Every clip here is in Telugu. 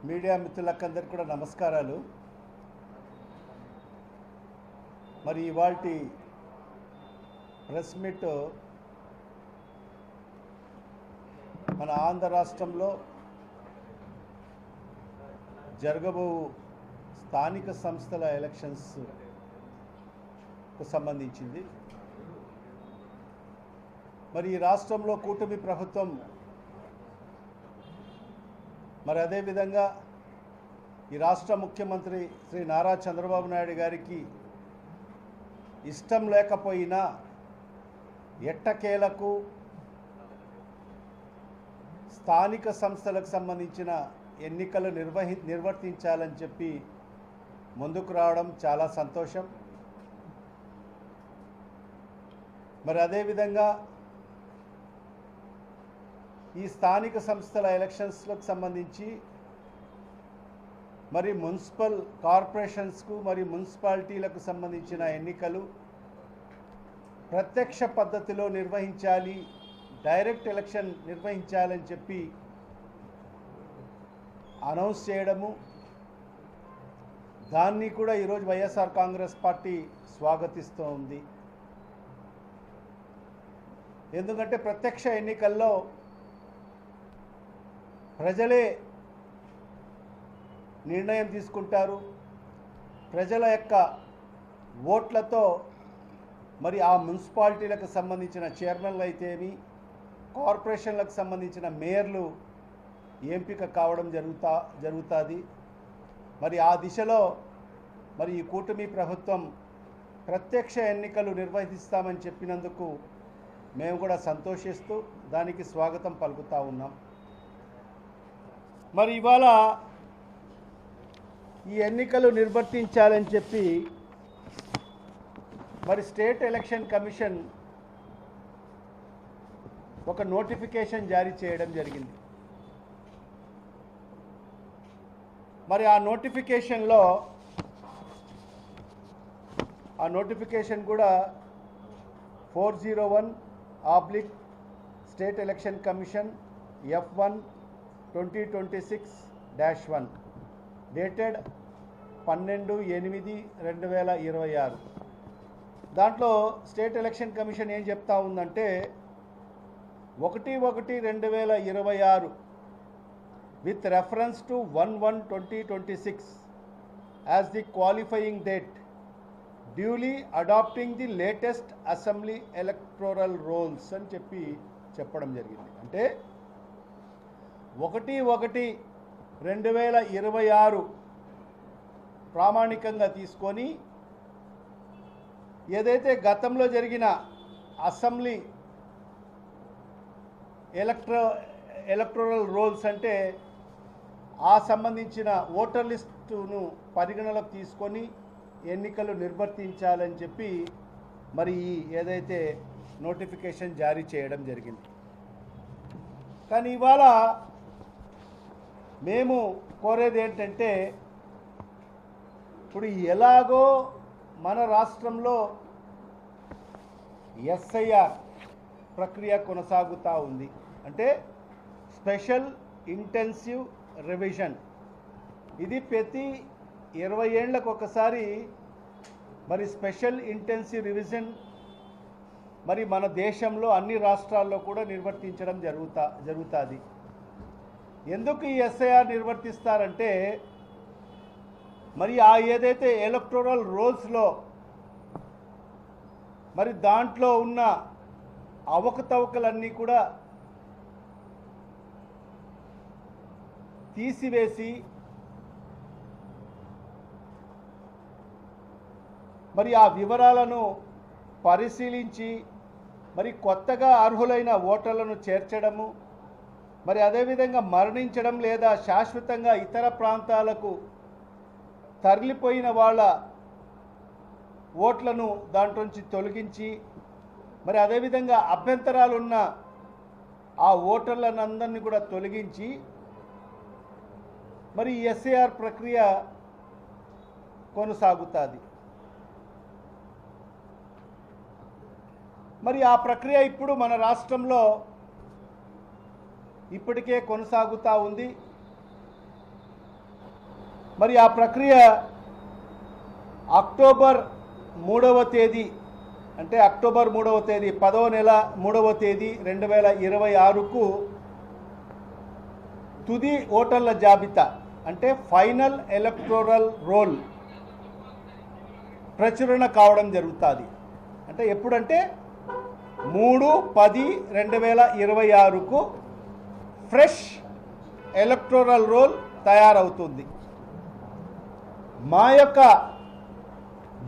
మీడియా మిత్రులకందరికీ కూడా నమస్కారాలు. మరి ఇవాల్టి ప్రెస్ మీట్ మన ఆంధ్ర రాష్ట్రంలో జరగబో స్థానిక సంస్థల ఎలక్షన్స్కు సంబంధించింది. మరి ఈ రాష్ట్రంలో కూటమి ప్రభుత్వం మరి అదేవిధంగా ఈ రాష్ట్ర ముఖ్యమంత్రి శ్రీ నారా చంద్రబాబు నాయుడు గారికి ఇష్టం లేకపోయినా ఎట్టకేలకు స్థానిక సంస్థలకు సంబంధించిన ఎన్నికలు నిర్వర్తించాలని చెప్పి ముందుకు రావడం చాలా సంతోషం. మరి అదేవిధంగా ఈ స్థానిక సంస్థల ఎలక్షన్స్లకు సంబంధించి మరి మున్సిపల్ కార్పొరేషన్స్కు మరి మున్సిపాలిటీలకు సంబంధించిన ఎన్నికలు ప్రత్యక్ష పద్ధతిలో నిర్వహించాలి, డైరెక్ట్ ఎలక్షన్ నిర్వహించాలని చెప్పి అనౌన్స్ చేయడము, దాన్ని కూడా ఈరోజు వైఎస్ఆర్ కాంగ్రెస్ పార్టీ స్వాగతిస్తూ ఉంది. ఎందుకంటే ప్రత్యక్ష ఎన్నికల్లో ప్రజలే నిర్ణయం తీసుకుంటారు. ప్రజల యొక్క ఓట్లతో మరి ఆ మున్సిపాలిటీలకు సంబంధించిన చైర్మన్లు అయితేమి, కార్పొరేషన్లకు సంబంధించిన మేయర్లు ఎంపిక కావడం జరుగుతుంది. మరి ఆ దిశలో మరి ఈ కూటమి ప్రభుత్వం ప్రత్యక్ష ఎన్నికలు నిర్వహిస్తామని చెప్పినందుకు మేము కూడా సంతోషిస్తూ దానికి స్వాగతం పలుకుతూ ఉన్నాం. మరి ఇవాళ ఈ ఎన్నికలు నిర్వర్తించాలని చెప్పి మరి స్టేట్ ఎలక్షన్ కమిషన్ ఒక నోటిఫికేషన్ జారీ చేయడం జరిగింది. మరి ఆ నోటిఫికేషన్ కూడా 401/ state election commission F1/2026-1 dated 12/8/2026. దాంట్లో స్టేట్ ఎలక్షన్ కమిషన్ ఏం చెప్తా ఉందంటే 1/1/2026 with reference to 1/1/2026 as the qualifying date, duly adopting the latest assembly electoral rolls అని చెప్పడం జరిగింది. అంటే 1/1/2026 ప్రామాణికంగా తీసుకొని ఏదైతే గతంలో జరిగిన అసెంబ్లీ ఎలక్టోరల్ రోల్స్ అంటే ఆ సంబంధించిన ఓటర్ లిస్టును పరిగణలోకి తీసుకొని ఎన్నికలు నిర్వర్తించాలని చెప్పి మరి ఏదైతే నోటిఫికేషన్ జారీ చేయడం జరిగింది. కానీ ఇవాళ మేము కోరేది ఏంటంటే, ఇప్పుడు ఎలాగో మన రాష్ట్రంలో ఎస్ఐఆర్ ప్రక్రియ కొనసాగుతూ ఉంది. అంటే స్పెషల్ ఇంటెన్సివ్ రివిజన్. ఇది ప్రతి 20 ఏళ్లకు ఒకసారి మరి స్పెషల్ ఇంటెన్సివ్ రివిజన్ మరి మన దేశంలో అన్ని రాష్ట్రాల్లో కూడా నిర్వర్తించడం జరుగుతుంది. ఎందుకు ఈ ఎస్ఐఆర్ నిర్వర్తిస్తారంటే, మరి ఆ ఏదైతే ఎలక్టోరల్ రోల్స్లో మరి దాంట్లో ఉన్న అవకతవకలన్నీ కూడా తీసివేసి మరి ఆ వివరాలను పరిశీలించి మరి కొత్తగా అర్హులైన ఓటర్లను చేర్చడము, మరి అదేవిధంగా మరణించడం లేదా శాశ్వతంగా ఇతర ప్రాంతాలకు తరలిపోయిన వాళ్ళ ఓట్లను దాంట్లోంచి తొలగించి, మరి అదేవిధంగా అభ్యంతరాలున్న ఆ ఓటర్లనందరినీ కూడా తొలగించి మరి ఎస్ఐఆర్ ప్రక్రియ కొనసాగుతుంది. మరి ఆ ప్రక్రియ ఇప్పుడు మన రాష్ట్రంలో ఇప్పటికే కొనసాగుతూ ఉంది. మరి ఆ ప్రక్రియ అక్టోబర్ 3వ తేదీ అంటే అక్టోబర్ 3వ తేదీ 10వ నెల 3వ తేదీ 2026కు తుది ఓటర్ల జాబితా అంటే ఫైనల్ ఎలక్టోరల్ రోల్ ప్రచురణ కావడం జరుగుతుంది. అంటే ఎప్పుడంటే 3/10/2026కు ఫ్రెష్ ఎలక్టోరల్ రోల్ తయారవుతుంది. మా యొక్క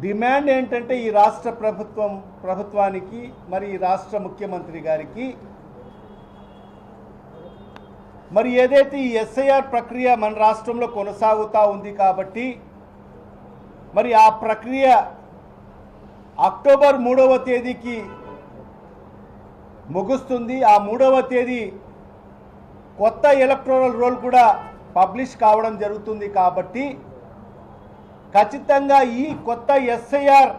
డిమాండ్ ఏంటంటే ఈ రాష్ట్ర ప్రభుత్వానికి మరి ఈ రాష్ట్ర ముఖ్యమంత్రి గారికి మరి ఏదైతే ఈ ఎస్ఐఆర్ ప్రక్రియ మన రాష్ట్రంలో కొనసాగుతూ ఉంది కాబట్టి మరి ఆ ప్రక్రియ అక్టోబర్ 3వ తేదీకి ముగుస్తుంది. ఆ 3వ తేదీ కొత్త ఎలక్టోరల్ రోల్ కూడా పబ్లిష్ కావడం జరుగుతుంది. కాబట్టి ఖచ్చితంగా ఈ కొత్త ఎస్ఐఆర్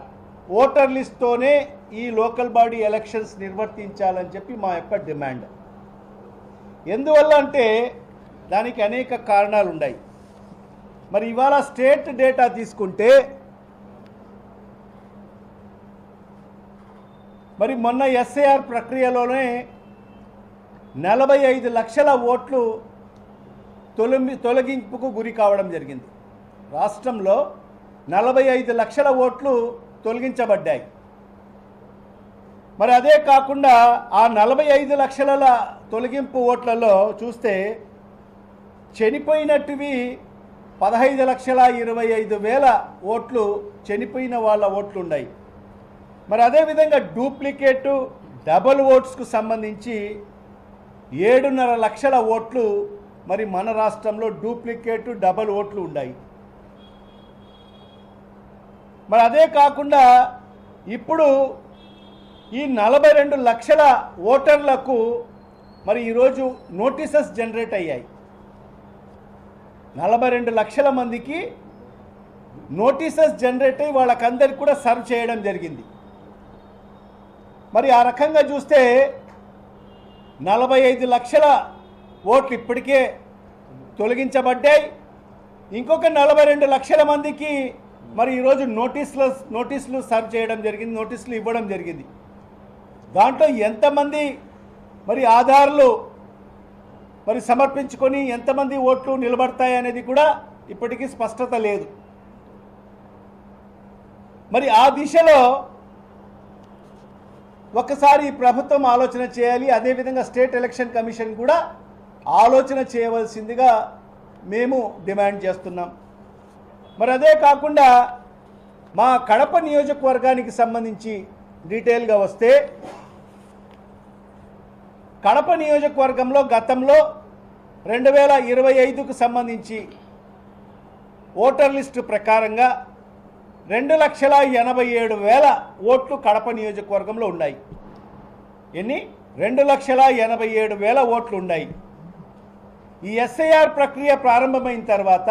ఓటర్ లిస్ట్తోనే ఈ లోకల్ బాడీ ఎలక్షన్స్ నిర్వర్తించాలని చెప్పి మా యొక్క డిమాండ్. ఎందువల్ల అంటే దానికి అనేక కారణాలు ఉన్నాయి. మరి ఇవాళ స్టేట్ డేటా తీసుకుంటే మరి మొన్న ఎస్ఐఆర్ ప్రక్రియలోనే 45 లక్షల ఓట్లు తొలగింపుకు గురి కావడం జరిగింది. రాష్ట్రంలో 45 లక్షల ఓట్లు తొలగించబడ్డాయి. మరి అదే కాకుండా ఆ 45 లక్షల తొలగింపు ఓట్లలో చూస్తే చనిపోయినట్టువి 15,25,000 ఓట్లు చనిపోయిన వాళ్ళ ఓట్లు ఉన్నాయి. మరి అదేవిధంగా డూప్లికేటు డబుల్ ఓట్స్కు సంబంధించి 7.5 లక్షల ఓట్లు మరి మన రాష్ట్రంలో డూప్లికేటు డబుల్ ఓట్లు ఉన్నాయి. మరి అదే కాకుండా ఇప్పుడు ఈ 42 లక్షల ఓటర్లకు మరి ఈరోజు నోటీసెస్ జనరేట్ అయ్యాయి. 42 లక్షల మందికి నోటీసెస్ జనరేట్ అయ్యి వాళ్ళకందరికి కూడా సర్వ్ చేయడం జరిగింది. మరి ఆ రకంగా చూస్తే 45 లక్షల ఓట్లు ఇప్పటికే తొలగించబడ్డాయి. ఇంకొక 42 లక్షల మందికి మరి ఈరోజు నోటీసులు సర్వ్ చేయడం జరిగింది, నోటీసులు ఇవ్వడం జరిగింది. దాంట్లో ఎంతమంది మరి ఆధార్లు మరి సమర్పించుకొని ఎంతమంది ఓట్లు నిలబడతాయి అనేది కూడా ఇప్పటికీ స్పష్టత లేదు. మరి ఆ దిశలో ఒకసారి ప్రభుత్వం ఆలోచన చేయాలి. అదేవిధంగా స్టేట్ ఎలక్షన్ కమిషన్ కూడా ఆలోచన చేయవలసిందిగా మేము డిమాండ్ చేస్తున్నాం. మరి అదే కాకుండా మా కడప నియోజకవర్గానికి సంబంధించి డీటెయిల్గా వస్తే కడప నియోజకవర్గంలో గతంలో 2025కు సంబంధించి ఓటర్ లిస్టు ప్రకారంగా 2,87,000 ఓట్లు కడప నియోజకవర్గంలో ఉన్నాయి. ఎన్ని? 2,87,000 ఓట్లు ఉన్నాయి. ఈ ఎస్ఐఆర్ ప్రక్రియ ప్రారంభమైన తర్వాత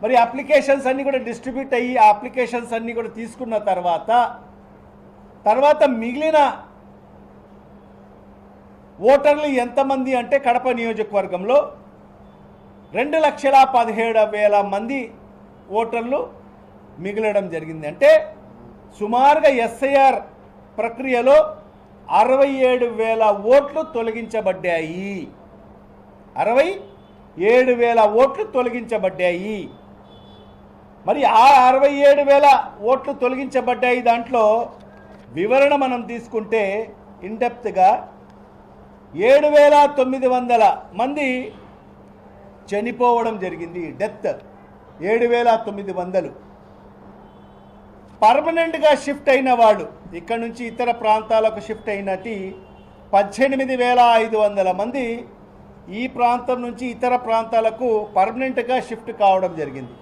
మరి అప్లికేషన్స్ అన్నీ కూడా డిస్ట్రిబ్యూట్ అయ్యి ఆ అప్లికేషన్స్ అన్నీ కూడా తీసుకున్న తర్వాత మిగిలిన ఓటర్లు ఎంతమంది అంటే కడప నియోజకవర్గంలో 2,17,000 మంది ఓటర్లు మిగిలడం జరిగింది. అంటే సుమారుగా ఎస్ఐఆర్ ప్రక్రియలో 67,000 ఓట్లు తొలగించబడ్డాయి. 67,000 ఓట్లు తొలగించబడ్డాయి. మరి ఆ 67,000 ఓట్లు తొలగించబడ్డాయి. దాంట్లో వివరణ మనం తీసుకుంటే ఇన్డెప్త్గా 7,900 మంది చనిపోవడం జరిగింది. డెత్ 7,900. పర్మనెంట్గా షిఫ్ట్ అయిన వాళ్ళు ఇక్కడ నుంచి ఇతర ప్రాంతాలకు షిఫ్ట్ అయినట్టు 18,500 మంది ఈ ప్రాంతం నుంచి ఇతర ప్రాంతాలకు పర్మనెంట్గా షిఫ్ట్ కావడం జరిగింది.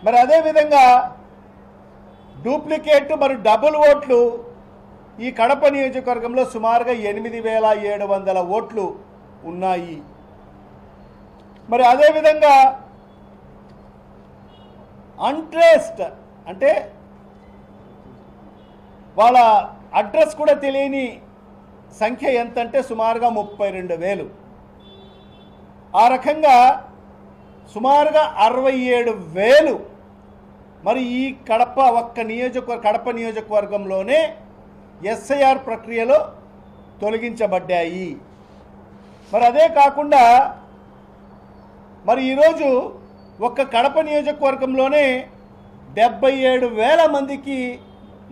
మరి అదేవిధంగా డూప్లికేట్ మరి డబుల్ ఓట్లు ఈ కడప నియోజకవర్గంలో సుమారుగా 8,700 ఓట్లు ఉన్నాయి. మరి అదేవిధంగా అన్ట్రేస్డ్ అంటే వాళ్ళ అడ్రస్ కూడా తెలియని సంఖ్య ఎంత అంటే సుమారుగా 32,000. ఆ రకంగా సుమారుగా 67,000 మరి ఈ కడప నియోజకవర్గంలోనే ఎస్ఐఆర్ ప్రక్రియలో తొలగించబడ్డాయి. మరి అదే కాకుండా మరి ఈరోజు ఒక్క కడప నియోజకవర్గంలోనే 77,000 మందికి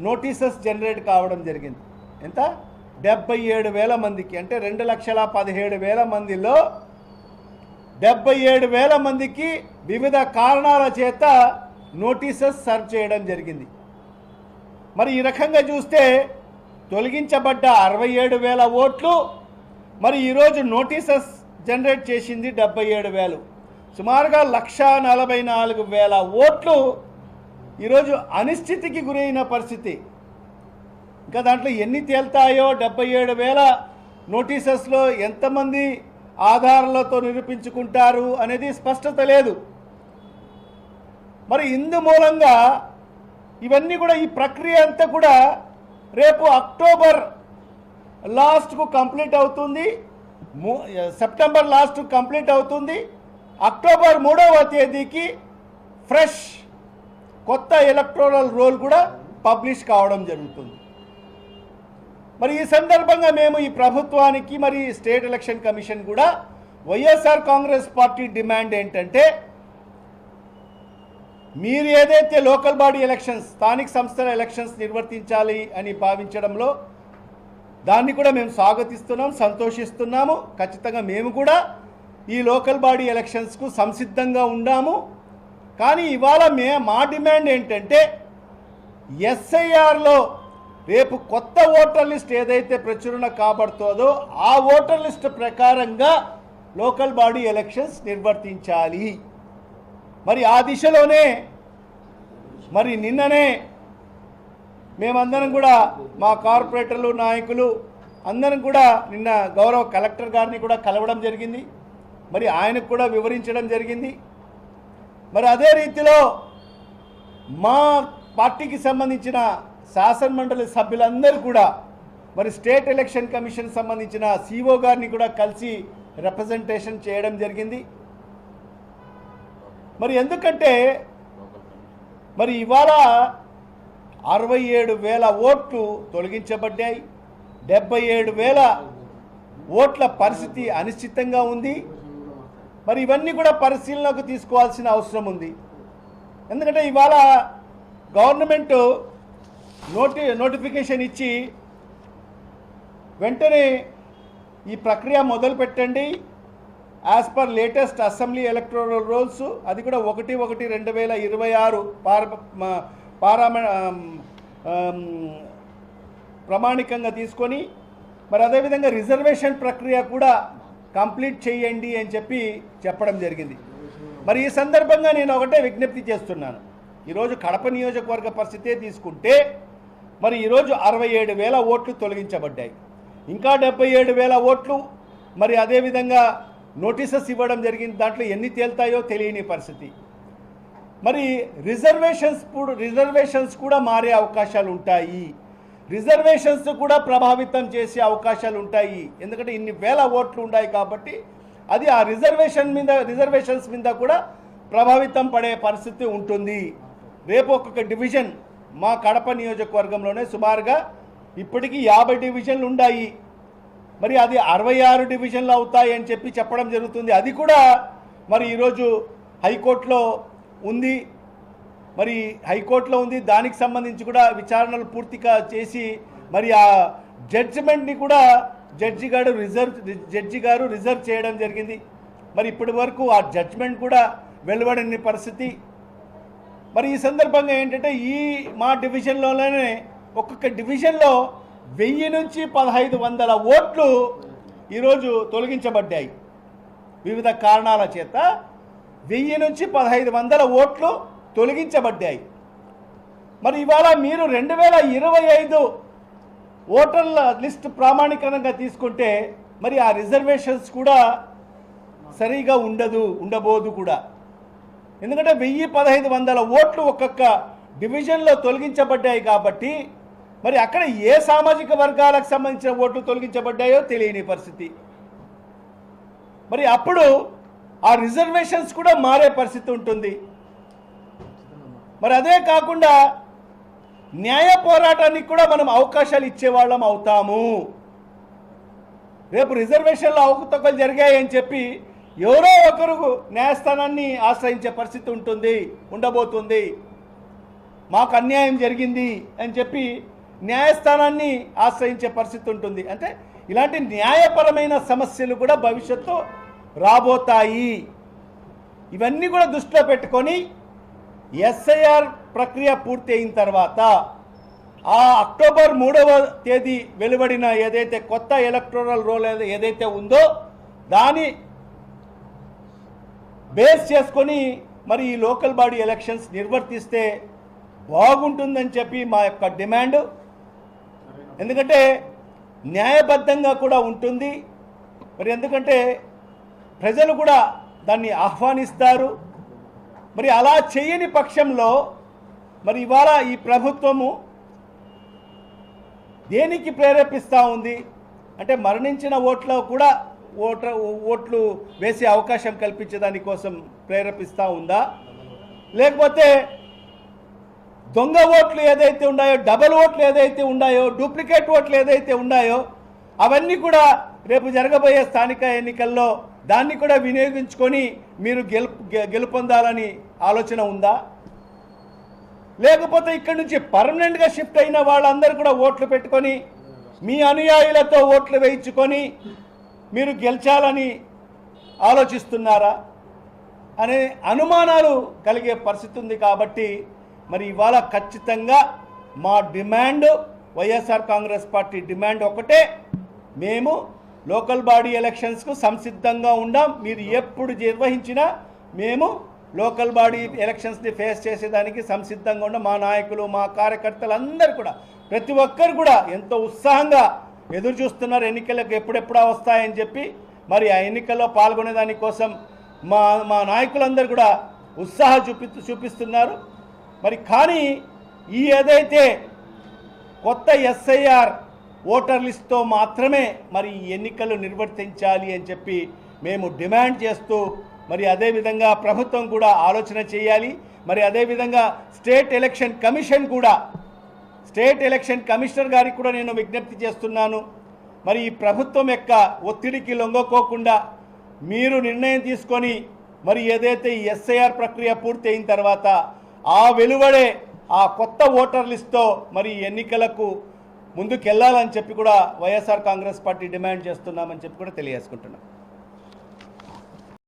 నోటీసెస్ జనరేట్ కావడం జరిగింది. ఎంత? 77,000 మందికి. అంటే 2,17,000 మందిలో 77,000 మందికి వివిధ కారణాల చేత నోటీసెస్ సర్వ్ చేయడం జరిగింది. మరి ఈ రకంగా చూస్తే తొలగించబడ్డ 67,000 ఓట్లు, మరి ఈరోజు నోటీసెస్ జనరేట్ చేసింది 77,000. సుమారుగా 1,44,000 ఓట్లు ఈరోజు అనిశ్చితికి గురైన పరిస్థితి. ఇంకా దాంట్లో ఎన్ని తేల్తాయో, 77,000 నోటీసెస్లో ఎంతమంది ఆధారాలతో నిరూపించుకుంటారు అనేది స్పష్టత లేదు. మరి ఇందు మూలంగా ఇవన్నీ కూడా ఈ ప్రక్రియ అంతా కూడా రేపు అక్టోబర్ లాస్ట్కు కంప్లీట్ అవుతుంది, సెప్టెంబర్ లాస్ట్ కంప్లీట్ అవుతుంది. అక్టోబర్ 3వ తేదీకి ఫ్రెష్ కొత్త ఎలక్టోరల్ రోల్ కూడా పబ్లిష్ కావడం జరుగుతుంది. మరి ఈ సందర్భంగా మేము ఈ ప్రభుత్వానికి మరి స్టేట్ ఎలక్షన్ కమిషన్ కూడా వైఎస్ఆర్ కాంగ్రెస్ పార్టీ డిమాండ్ ఏంటంటే, మీరు ఏదైతే లోకల్ బాడీ ఎలక్షన్స్, స్థానిక సంస్థల ఎలక్షన్స్ నిర్వర్తించాలి అని భావించడంలో దాన్ని కూడా మేము స్వాగతిస్తున్నాం, సంతోషిస్తున్నాము. ఖచ్చితంగా మేము కూడా ఈ లోకల్ బాడీ ఎలక్షన్స్కు సంసిద్ధంగా ఉన్నాము. కానీ ఇవాళ మా డిమాండ్ ఏంటంటే, ఎస్ఐఆర్లో రేపు కొత్త ఓటర్ లిస్ట్ ఏదైతే ప్రచురణ కాబడుతుందో ఆ ఓటర్ లిస్ట్ ప్రకారంగా లోకల్ బాడీ ఎలక్షన్స్ నిర్వర్తించాలి. మరి ఆ దిశలోనే మరి నిన్ననే మేమందరం కూడా మా కార్పొరేటర్లు, నాయకులు అందరం కూడా నిన్న గౌరవ కలెక్టర్ గారిని కూడా కలవడం జరిగింది. మరి ఆయనకు కూడా వివరించడం జరిగింది. మరి అదే రీతిలో మా పార్టీకి సంబంధించిన శాసనమండలి సభ్యులందరూ కూడా మరి స్టేట్ ఎలక్షన్ కమిషన్ సంబంధించిన సిఓ గారిని కూడా కలిసి రిప్రజెంటేషన్ చేయడం జరిగింది. మరి ఎందుకంటే మరి ఇవాళ 67,000 ఓట్లు తొలగించబడ్డాయి. 77,000 ఓట్ల పరిస్థితి అనిశ్చితంగా ఉంది. మరి ఇవన్నీ కూడా పరిశీలనకు తీసుకోవాల్సిన అవసరం ఉంది. ఎందుకంటే ఇవాళ గవర్నమెంట్ నోటిఫికేషన్ ఇచ్చి వెంటనే ఈ ప్రక్రియ మొదలు పెట్టండి, as per latest assembly electoral rules, అది కూడా 1/1/2026 ప్రామాణికంగా తీసుకొని మరి అదేవిధంగా రిజర్వేషన్ ప్రక్రియ కూడా కంప్లీట్ చేయండి అని చెప్పడం జరిగింది. మరి ఈ సందర్భంగా నేను ఒకటే విజ్ఞప్తి చేస్తున్నాను. ఈరోజు కడప నియోజకవర్గ పరిస్థితే తీసుకుంటే మరి ఈరోజు 67,000 ఓట్లు తొలగించబడ్డాయి. ఇంకా 77,000 ఓట్లు మరి అదేవిధంగా నోటీసెస్ ఇవ్వడం జరిగింది. దాంట్లో ఎన్ని తేల్తాయో తెలియని పరిస్థితి. మరి రిజర్వేషన్స్ కూడా మారే అవకాశాలు ఉంటాయి. రిజర్వేషన్స్ కూడా ప్రభావితం చేసే అవకాశాలు ఉంటాయి. ఎందుకంటే ఇన్ని వేల ఓట్లు ఉన్నాయి కాబట్టి అది ఆ రిజర్వేషన్స్ మీద కూడా ప్రభావితం పడే పరిస్థితి ఉంటుంది. రేపు ఒక్కొక్క డివిజన్ మా కడప నియోజకవర్గంలోనే సుమారుగా ఇప్పటికీ 50 డివిజన్లు ఉన్నాయి. మరి అది 66 డివిజన్లు అవుతాయి అని చెప్పడం జరుగుతుంది. అది కూడా మరి ఈరోజు హైకోర్టులో ఉంది. దానికి సంబంధించి కూడా విచారణలు పూర్తిగా చేసి మరి ఆ జడ్జిమెంట్ని కూడా జడ్జి గారు రిజర్వ్ చేయడం జరిగింది. మరి ఇప్పటి వరకు ఆ జడ్జిమెంట్ కూడా వెలువడని పరిస్థితి. మరి ఈ సందర్భంగా ఏంటంటే ఈ మా డివిజన్లోనే ఒక్కొక్క డివిజన్లో 1000 నుంచి 1,500 ఓట్లు ఈరోజు తొలగించబడ్డాయి వివిధ కారణాల చేత. 1000 నుంచి 1,500 ఓట్లు తొలగించబడ్డాయి. మరి ఇవాళ మీరు 2025 ఓటర్ల లిస్ట్ ప్రామాణికంగా తీసుకుంటే మరి ఆ రిజర్వేషన్స్ కూడా సరిగా ఉండబోదు కూడా. ఎందుకంటే 1500 ఓట్లు ఒక్కొక్క డివిజన్లో తొలగించబడ్డాయి కాబట్టి మరి అక్కడ ఏ సామాజిక వర్గాలకు సంబంధించిన ఓట్లు తొలగించబడ్డాయో తెలియని పరిస్థితి. మరి అప్పుడు ఆ రిజర్వేషన్స్ కూడా మారే పరిస్థితి ఉంటుంది. మరి అదే కాకుండా న్యాయ పోరాటానికి కూడా మనం అవకాశాలు ఇచ్చేవాళ్ళం అవుతాము. రేపు రిజర్వేషన్లో అవకతవకలు జరిగాయని చెప్పి ఎవరో ఒకరు న్యాయస్థానాన్ని ఆశ్రయించే పరిస్థితి ఉండబోతుంది. మాకు అన్యాయం జరిగింది అని చెప్పి న్యాయస్థానాన్ని ఆశ్రయించే పరిస్థితి ఉంటుంది. అంటే ఇలాంటి న్యాయపరమైన సమస్యలు కూడా భవిష్యత్తు రాబోతాయి. ఇవన్నీ కూడా దృష్టిలో పెట్టుకొని ఎస్ఐఆర్ ప్రక్రియ పూర్తి అయిన తర్వాత ఆ అక్టోబర్ 3వ తేదీ వెలువడిన ఏదైతే కొత్త ఎలక్టోరల్ రోల్ ఏదైతే ఉందో దాని బేస్ చేసుకొని మరి ఈ లోకల్ బాడీ ఎలక్షన్స్ నిర్వర్తిస్తే బాగుంటుందని చెప్పి మా యొక్క డిమాండ్. ఎందుకంటే న్యాయబద్ధంగా కూడా ఉంటుంది. మరి ఎందుకంటే ప్రజలు కూడా దాన్ని ఆహ్వానిస్తారు. మరి అలా చేయని పక్షంలో మరి ఇవాళ ఈ ప్రభుత్వము దేనికి ప్రేరేపిస్తూ ఉంది అంటే మరణించిన ఓట్లో కూడా ఓట్లు వేసే అవకాశం కల్పించేదానికోసం ప్రేరేపిస్తూ ఉందా, లేకపోతే దొంగ ఓట్లు ఏదైతే ఉన్నాయో, డబల్ ఓట్లు ఏదైతే ఉన్నాయో, డూప్లికేట్ ఓట్లు ఏదైతే ఉన్నాయో అవన్నీ కూడా రేపు జరగబోయే స్థానిక ఎన్నికల్లో దాన్ని కూడా వినియోగించుకొని మీరు గెలుపొందాలని ఆలోచన ఉందా, లేకపోతే ఇక్కడి నుంచి పర్మనెంట్గా షిఫ్ట్ అయిన వాళ్ళందరూ కూడా ఓట్లు పెట్టుకొని మీ అనుయాయులతో ఓట్లు వేయించుకొని మీరు గెలిచాలని ఆలోచిస్తున్నారా అనే అనుమానాలు కలిగే పరిస్థితి ఉంది. కాబట్టి మరి ఇవాళ ఖచ్చితంగా మా demand, YSR Congress party demand ఒకటే, మేము లోకల్ బాడీ ఎలక్షన్స్కు సంసిద్ధంగా ఉండాం. మీరు ఎప్పుడు నిర్వహించినా మేము లోకల్ బాడీ ఎలక్షన్స్ని ఫేస్ చేసేదానికి సంసిద్ధంగా ఉండాం. మా నాయకులు, మా కార్యకర్తలు అందరూ కూడా, ప్రతి ఒక్కరు కూడా ఎంతో ఉత్సాహంగా ఎదురు చూస్తున్నారు ఎన్నికలకు ఎప్పుడెప్పుడా వస్తాయని చెప్పి. మరి ఆ ఎన్నికల్లో పాల్గొనే దానికోసం మా నాయకులందరూ కూడా ఉత్సాహం చూపిస్తున్నారు. మరి కానీ ఈ ఏదైతే కొత్త ఎస్ఐఆర్ ఓటర్ లిస్ట్తో మాత్రమే మరి ఎన్నికలు నిర్వర్తించాలి అని చెప్పి మేము డిమాండ్ చేస్తూ, మరి అదేవిధంగా ప్రభుత్వం కూడా ఆలోచన చేయాలి. మరి అదేవిధంగా స్టేట్ ఎలక్షన్ కమిషనర్ గారికి కూడా నేను విజ్ఞప్తి చేస్తున్నాను. మరి ఈ ప్రభుత్వం యొక్క ఒత్తిడికి లొంగకోకుండా మీరు నిర్ణయం తీసుకొని మరి ఏదైతే ఈ ఎస్ఐఆర్ ప్రక్రియ పూర్తి అయిన తర్వాత ఆ వెలువడే ఆ కొత్త ఓటర్ లిస్ట్తో మరి ఎన్నికలకు ముందుకెళ్లాలని చెప్పి కూడా వైఎస్ఆర్ కాంగ్రెస్ పార్టీ డిమాండ్ చేస్తున్నామని చెప్పి కూడా తెలియజేసుకుంటున్నాం.